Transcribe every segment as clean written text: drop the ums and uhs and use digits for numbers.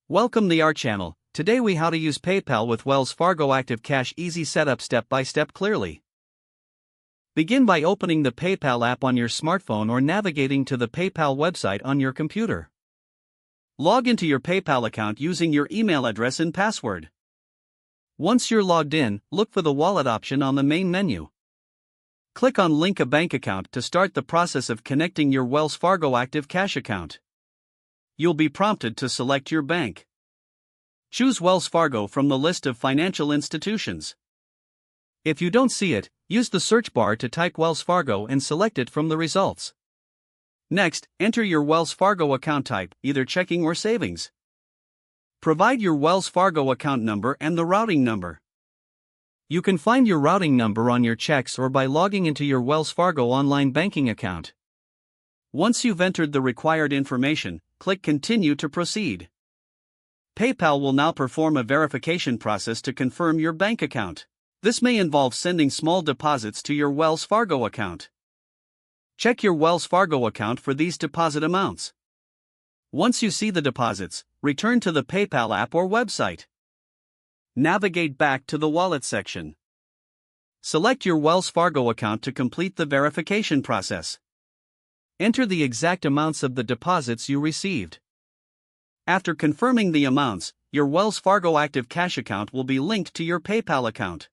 Welcome to our channel. Today we how to use PayPal with Wells Fargo Active Cash. Easy setup, step by step, clearly. Begin by opening the PayPal app on your smartphone or navigating to the PayPal website on your computer. Log into your PayPal account using your email address and password. Once you're logged in, look for the wallet option on the main menu. Click on Link a Bank Account to start the process of connecting your Wells Fargo Active Cash account. You'll be prompted to select your bank. Choose Wells Fargo from the list of financial institutions. If you don't see it, use the search bar to type Wells Fargo and select it from the results. Next, enter your Wells Fargo account type, either checking or savings. Provide your Wells Fargo account number and the routing number. You can find your routing number on your checks or by logging into your Wells Fargo online banking account. Once you've entered the required information, click Continue to proceed. PayPal will now perform a verification process to confirm your bank account. This may involve sending small deposits to your Wells Fargo account. Check your Wells Fargo account for these deposit amounts. Once you see the deposits, return to the PayPal app or website. Navigate back to the Wallet section. Select your Wells Fargo account to complete the verification process. Enter the exact amounts of the deposits you received. After confirming the amounts, your Wells Fargo Active Cash account will be linked to your PayPal account.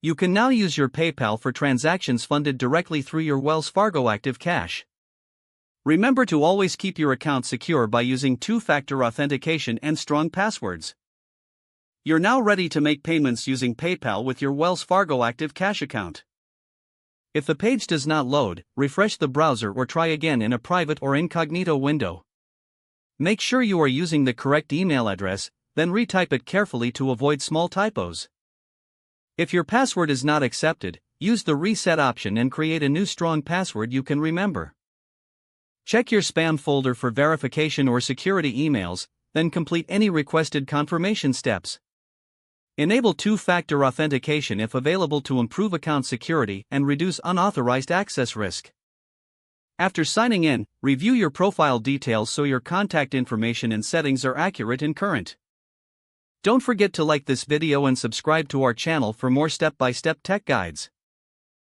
You can now use your PayPal for transactions funded directly through your Wells Fargo Active Cash. Remember to always keep your account secure by using two-factor authentication and strong passwords. You're now ready to make payments using PayPal with your Wells Fargo Active Cash account. If the page does not load, refresh the browser or try again in a private or incognito window. Make sure you are using the correct email address, then retype it carefully to avoid small typos. If your password is not accepted, use the reset option and create a new strong password you can remember. Check your spam folder for verification or security emails, then complete any requested confirmation steps. Enable two-factor authentication if available to improve account security and reduce unauthorized access risk. After signing in, review your profile details so your contact information and settings are accurate and current. Don't forget to like this video and subscribe to our channel for more step-by-step tech guides.